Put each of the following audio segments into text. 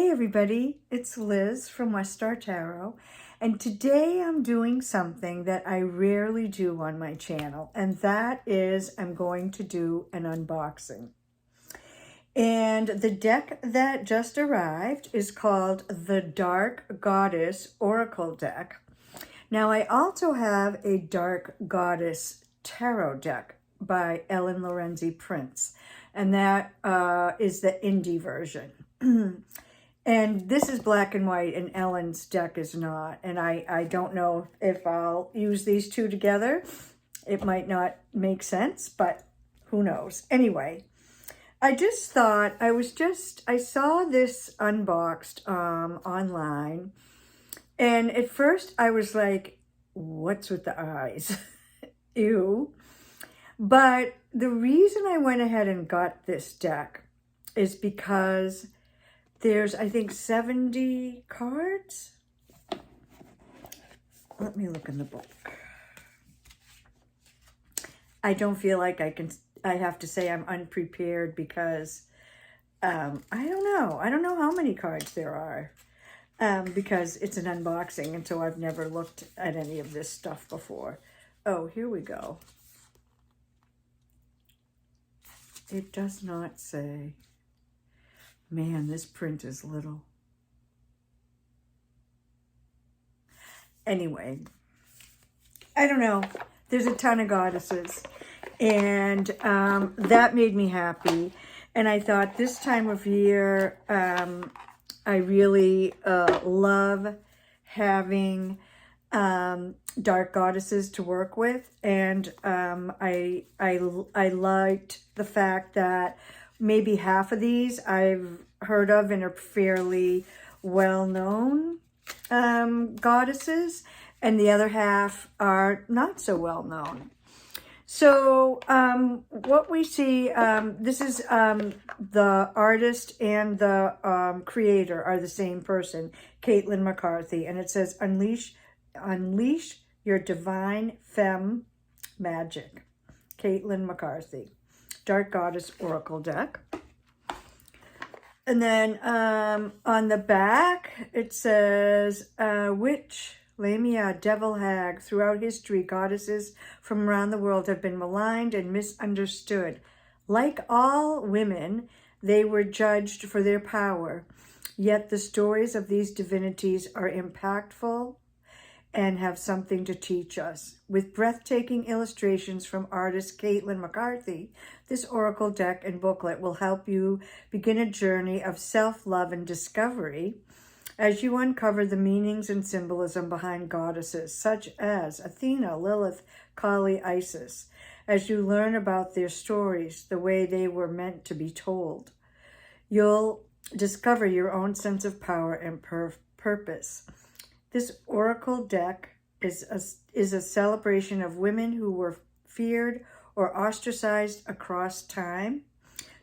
Hey everybody, it's Liz from West Star Tarot, and today I'm doing something that I rarely do on my channel, and that is I'm going to do an unboxing. And the deck that just arrived is called the Dark Goddess Oracle deck. Now I also have a Dark Goddess Tarot deck by Ellen Lorenzi Prince, and that is the indie version. And this is black and white, and Ellen's deck is not. And I don't know if I'll use these two together. It might not make sense, but who knows. Anyway, I just thought, I saw this unboxed online. And at first I was like, what's with the eyes? Ew. But the reason I went ahead and got this deck is because there's, I think, 70 cards. Let me look in the book. I don't feel like I have to say I'm unprepared because I don't know. I don't know how many cards there are because it's an unboxing, and so I've never looked at any of this stuff before. Oh, here we go. It does not say. Man, this print is little. Anyway, I don't know. There's a ton of goddesses, and that made me happy. And I thought this time of year, I really love having dark goddesses to work with, and I liked the fact that maybe half of these I've heard of and are fairly well-known goddesses, and the other half are not so well-known. So what we see, this is the artist and the creator are the same person, Caitlin McCarthy, and it says, unleash your divine femme magic. Caitlin McCarthy. Dark Goddess Oracle deck. And then on the back, it says, witch, lamia, devil, hag. Throughout history, goddesses from around the world have been maligned and misunderstood. Like all women, they were judged for their power. Yet the stories of these divinities are impactful and have something to teach us. With breathtaking illustrations from artist Caitlin McCarthy, this oracle deck and booklet will help you begin a journey of self-love and discovery as you uncover the meanings and symbolism behind goddesses such as Athena, Lilith, Kali, Isis, as you learn about their stories, the way they were meant to be told. You'll discover your own sense of power and purpose. This oracle deck is a celebration of women who were feared or ostracized across time.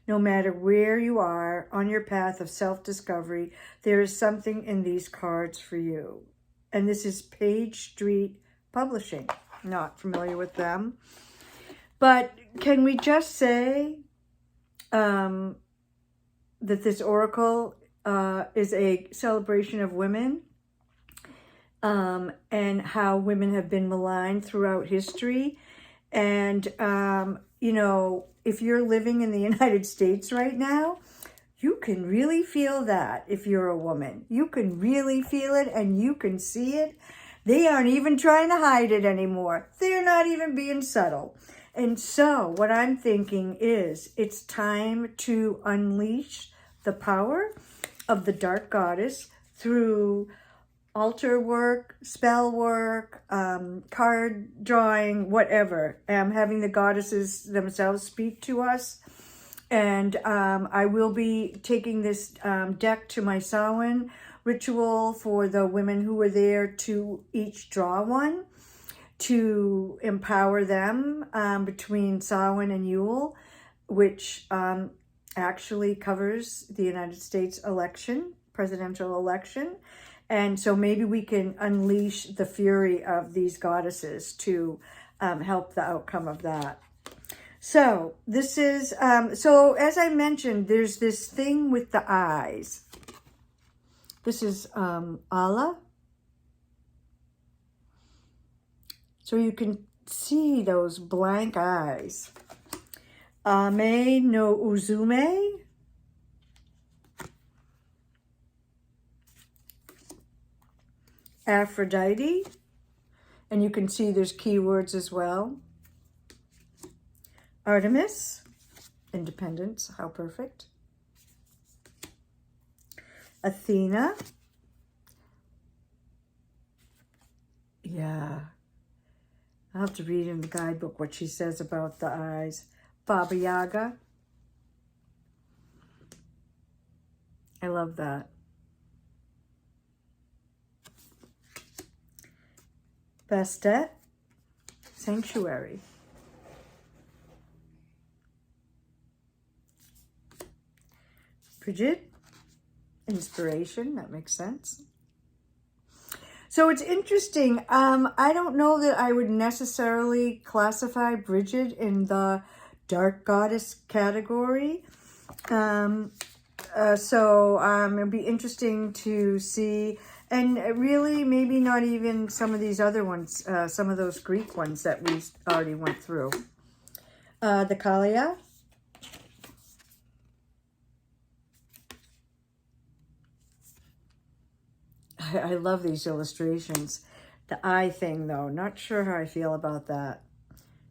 No matter where you are on your path of self-discovery, there is something in these cards for you. And this is Page Street Publishing. Not familiar with them. But can we just say that this oracle is a celebration of women? And how women have been maligned throughout history. And, you know, if you're living in the United States right now, you can really feel that if you're a woman. You can really feel it, and you can see it. They aren't even trying to hide it anymore. They're not even being subtle. And so what I'm thinking is it's time to unleash the power of the dark goddess through altar work, spell work, card drawing, whatever. Having the goddesses themselves speak to us. And I will be taking this deck to my Samhain ritual for the women who were there to each draw one to empower them between Samhain and Yule, which actually covers the United States election, presidential election. And so maybe we can unleash the fury of these goddesses to help the outcome of that. So this is, so as I mentioned, there's this thing with the eyes. This is Allah. So you can see those blank eyes. Ame no Uzume. Aphrodite. And you can see there's keywords as well. Artemis. Independence. How perfect. Athena. Yeah. I'll have to read in the guidebook what she says about the eyes. Baba Yaga. I love that. Bastet. Sanctuary. Bridget. Inspiration. That makes sense. So it's interesting. I don't know that I would necessarily classify Bridget in the dark goddess category. So it'll be interesting to see, and really maybe not even some of these other ones, some of those Greek ones that we already went through. The Kalia. I love these illustrations. The eye thing, though, not sure how I feel about that.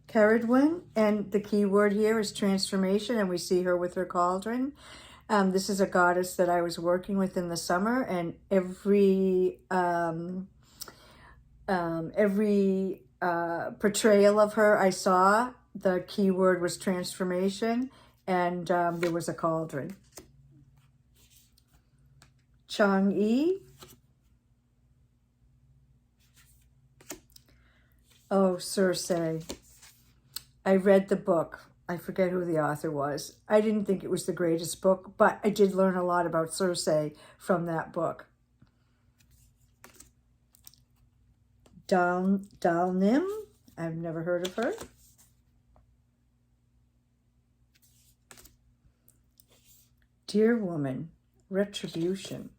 Caradwin, and the key word here is transformation, and we see her with her cauldron. This is a goddess that I was working with in the summer, and every portrayal of her I saw, the key word was transformation, and there was a cauldron. Chang'e. Oh, Circe. I read the book. I forget who the author was. I didn't think it was the greatest book, but I did learn a lot about Circe from that book. Dalnim. I've never heard of her. Dear Woman. Retribution.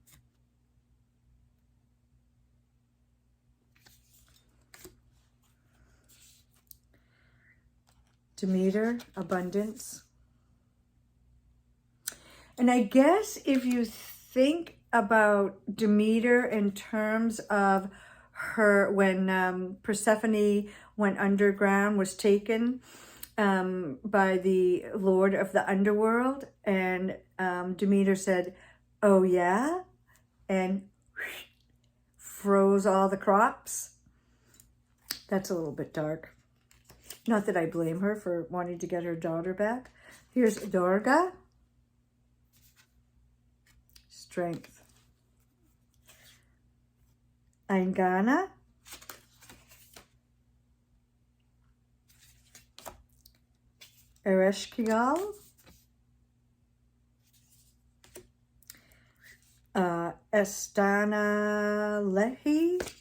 Demeter, abundance. And I guess if you think about Demeter in terms of her, when Persephone went underground, was taken by the Lord of the Underworld, and Demeter said, "Oh yeah," and froze all the crops. That's a little bit dark. Not that I blame her for wanting to get her daughter back. Here's Durga. Strength. Aingana. Ereshkigal. Estana Lehi.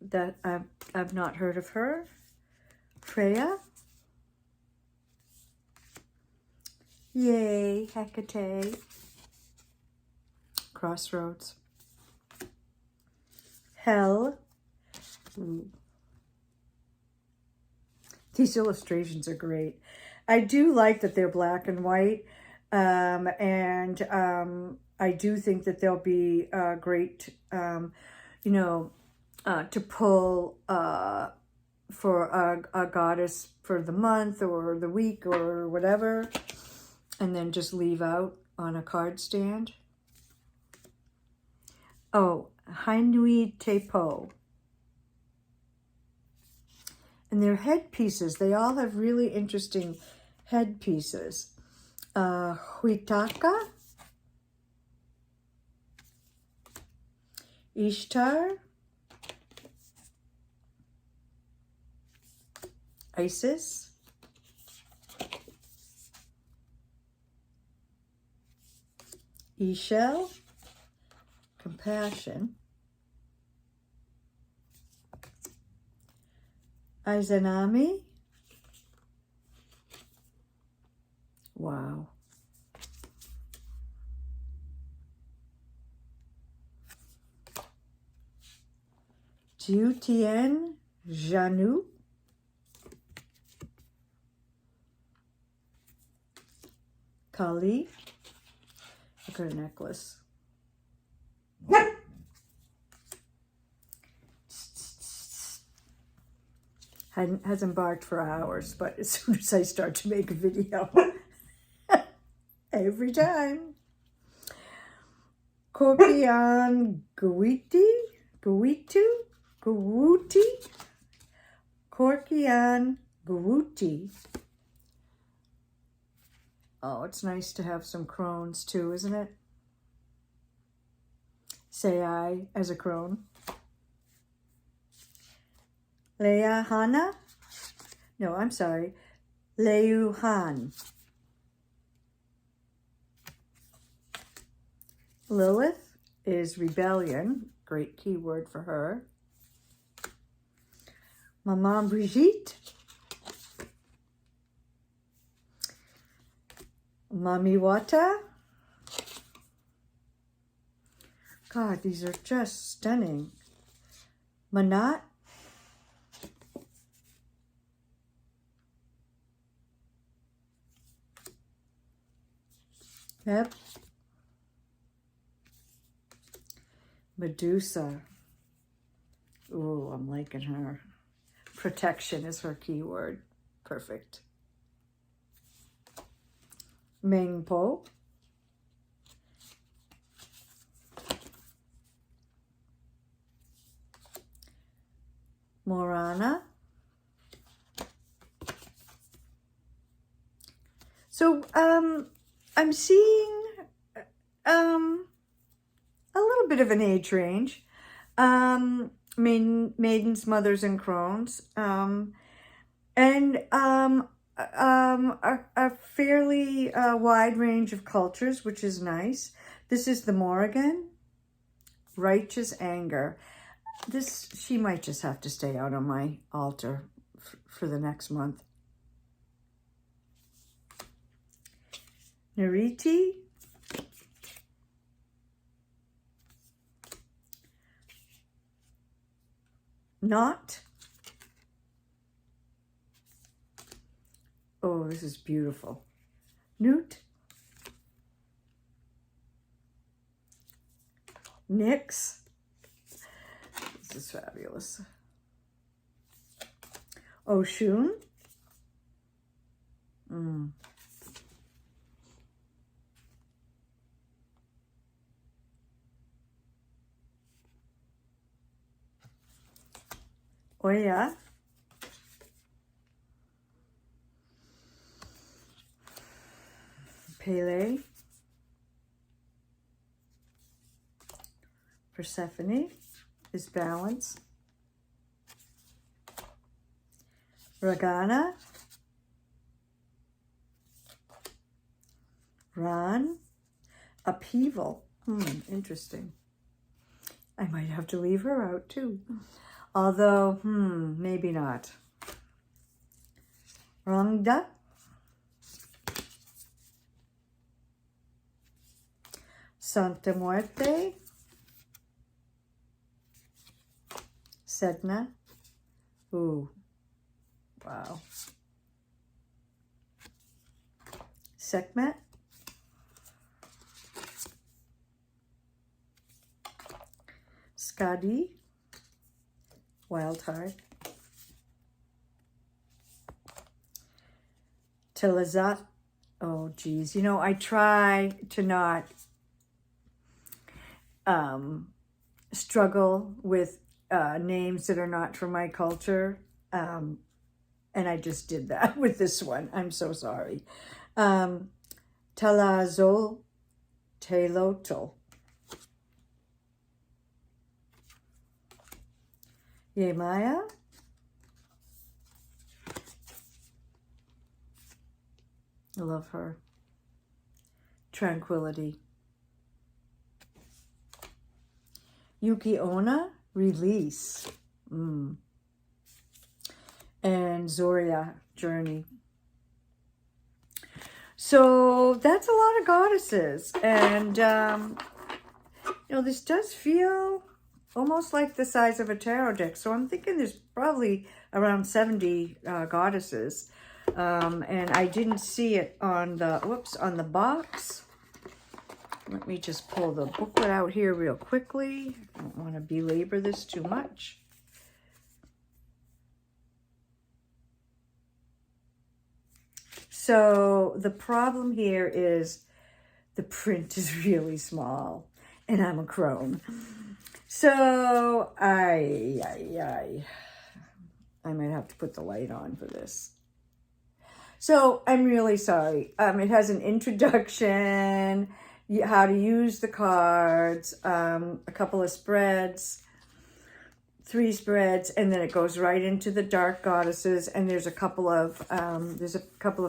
That I've not heard of her. Freya. Yay, Hecate. Crossroads. Hell. Ooh. These illustrations are great. I do like that they're black and white, and I do think that they'll be great, to pull for a goddess for the month or the week or whatever, and then just leave out on a card stand. Oh, Hainui Tepo. And their headpieces, they all have really interesting headpieces. Huitaka. Ishtar. Isis. Ishel. Compassion. Izanami. Wow. Xiutien Janu. Kali. Look at her necklace. Hasn't barked for hours, but as soon as I start to make a video, every time. Korkian Gwuti, Korkian Gwuti. Oh, it's nice to have some crones too, isn't it? Say I as a crone. Leia Hana? No, I'm sorry. Leu Han. Lilith is rebellion. Great keyword for her. Maman Brigitte. Mami Wata. God, these are just stunning. Manat. Yep. Medusa. Ooh, I'm liking her. Protection is her keyword. Perfect. Mengpo. Morana. So, I'm seeing a little bit of an age range. Maidens, mothers, and crones. And a fairly wide range of cultures, which is nice. This is the Morrigan. Righteous anger. She might just have to stay out on my altar for the next month. Nariti. Not. Oh, this is beautiful. Newt. Nyx. This is fabulous. Oshun. Oya. Pele. Persephone is balance. Ragana. Ran. Upheaval. Interesting. I might have to leave her out too. Although, maybe not. Rangda. Santa Muerte. Sedna. Ooh. Wow. Sekhmet. Skadi. Wild heart. Tilazat. Oh, geez. You know, I try to not struggle with names that are not from my culture. And I just did that with this one. I'm so sorry. Talazo Teloto. Yemaya. I love her. Tranquility. Yuki Onna, release. And Zoria, journey. So that's a lot of goddesses. And, you know, this does feel almost like the size of a tarot deck. So I'm thinking there's probably around 70 goddesses. And I didn't see it on the, on the box. Let me just pull the booklet out here real quickly. I don't want to belabor this too much. So the problem here is the print is really small and I'm a crone. So I might have to put the light on for this. So I'm really sorry. It has an introduction, how to use the cards, a couple of spreads, 3 spreads, and then it goes right into the dark goddesses. And there's a couple of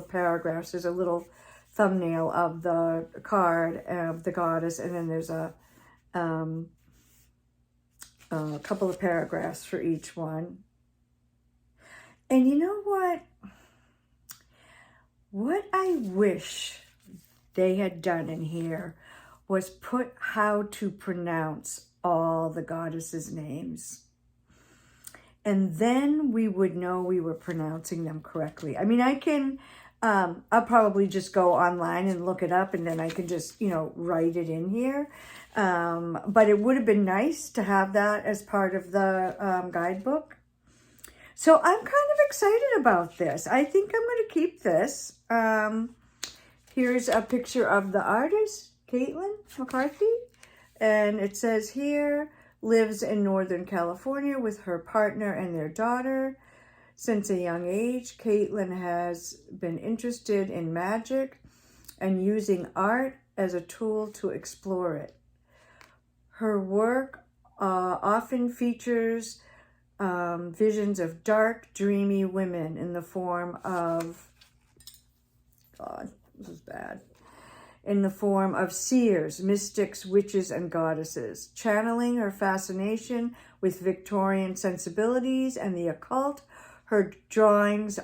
paragraphs. There's a little thumbnail of the card of the goddess, and then there's a couple of paragraphs for each one. And you know what? What I wish they had done in here was put how to pronounce all the goddesses' names. And then we would know we were pronouncing them correctly. I mean, I can, I'll probably just go online and look it up, and then I can just, write it in here. But it would have been nice to have that as part of the guidebook. So I'm kind of excited about this. I think I'm going to keep this. Here's a picture of the artist, Caitlin McCarthy. And it says here, lives in Northern California with her partner and their daughter. Since a young age, Caitlin has been interested in magic and using art as a tool to explore it. Her work often features visions of dark, dreamy women in the form of, God, this is bad, in the form of seers, mystics, witches, and goddesses. Channeling her fascination with Victorian sensibilities and the occult, her drawings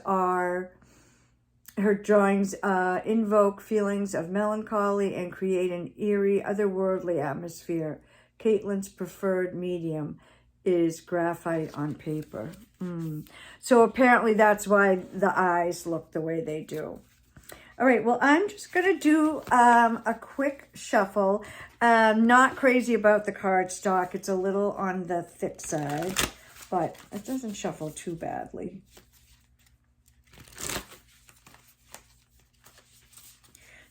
invoke feelings of melancholy and create an eerie, otherworldly atmosphere. Caitlin's preferred medium is graphite on paper. So apparently that's why the eyes look the way they do. All right, well, I'm just going to do a quick shuffle. Not crazy about the cardstock. It's a little on the thick side, but it doesn't shuffle too badly.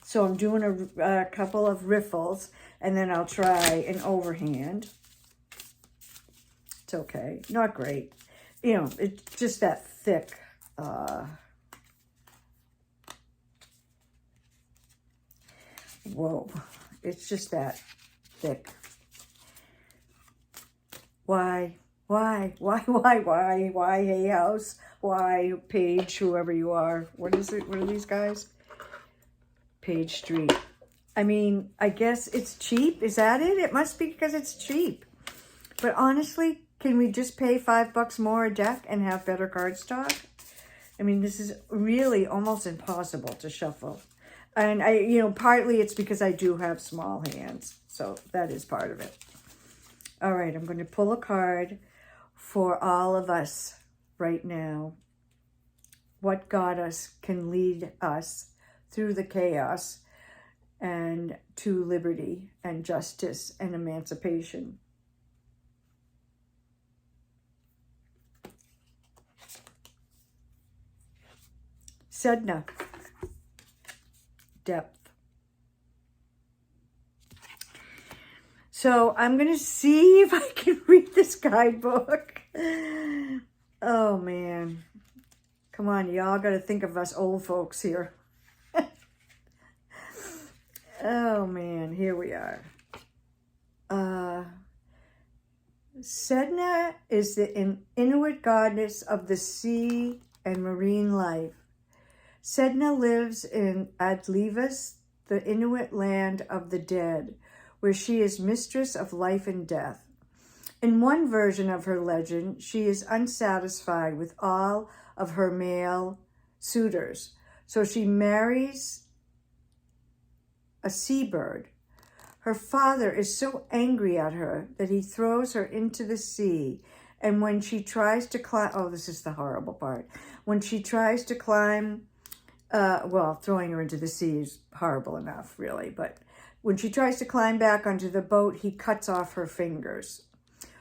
So I'm doing a couple of riffles, and then I'll try an overhand. It's okay. Not great. It's just that thick. Whoa. It's just that thick. Why, Hay House? Why, Page, whoever you are? What is it? What are these guys? Page Street. I mean, I guess it's cheap. Is that it? It must be because it's cheap. But honestly, can we just pay $5 more a deck and have better cardstock? I mean, this is really almost impossible to shuffle. And partly it's because I do have small hands. So that is part of it. All right, I'm going to pull a card for all of us right now. What goddess can lead us through the chaos and to liberty and justice and emancipation? Sedna. Depth. So I'm going to see if I can read this guidebook. Oh, man. Come on, y'all got to think of us old folks here. Oh, man. Here we are. Sedna is the Inuit goddess of the sea and marine life. Sedna lives in Adlivas, the Inuit land of the dead, where she is mistress of life and death. In one version of her legend, she is unsatisfied with all of her male suitors, so she marries a seabird. Her father is so angry at her that he throws her into the sea. And when she tries to climb, oh, this is the horrible part. When she tries to climb, well, throwing her into the sea is horrible enough, really. But when she tries to climb back onto the boat, he cuts off her fingers.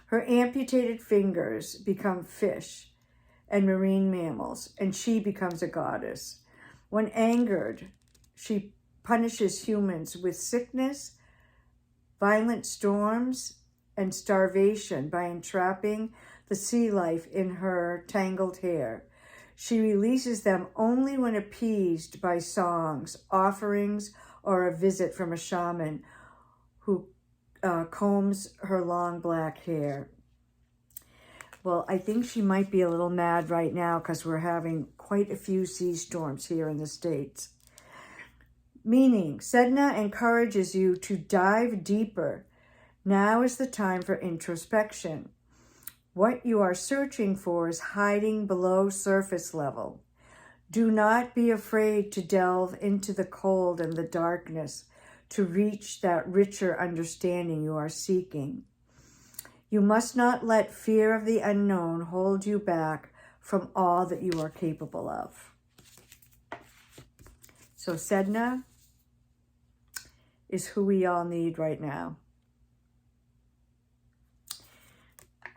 Her amputated fingers become fish and marine mammals, and she becomes a goddess. When angered, she punishes humans with sickness, violent storms, and starvation by entrapping the sea life in her tangled hair. She releases them only when appeased by songs, offerings, or a visit from a shaman who combs her long black hair. Well, I think she might be a little mad right now because we're having quite a few sea storms here in the States. Meaning, Sedna encourages you to dive deeper. Now is the time for introspection. What you are searching for is hiding below surface level. Do not be afraid to delve into the cold and the darkness to reach that richer understanding you are seeking. You must not let fear of the unknown hold you back from all that you are capable of. So Sedna is who we all need right now.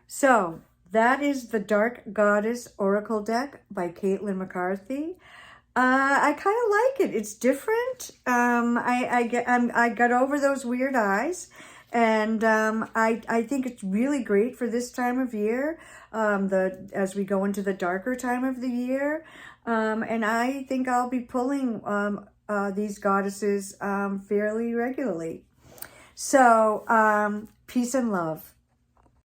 So that is the Dark Goddess Oracle deck by Caitlin McCarthy. I kind of like it. It's different. I got over those weird eyes, and I think it's really great for this time of year. As we go into the darker time of the year, and I think I'll be pulling these goddesses fairly regularly. So peace and love.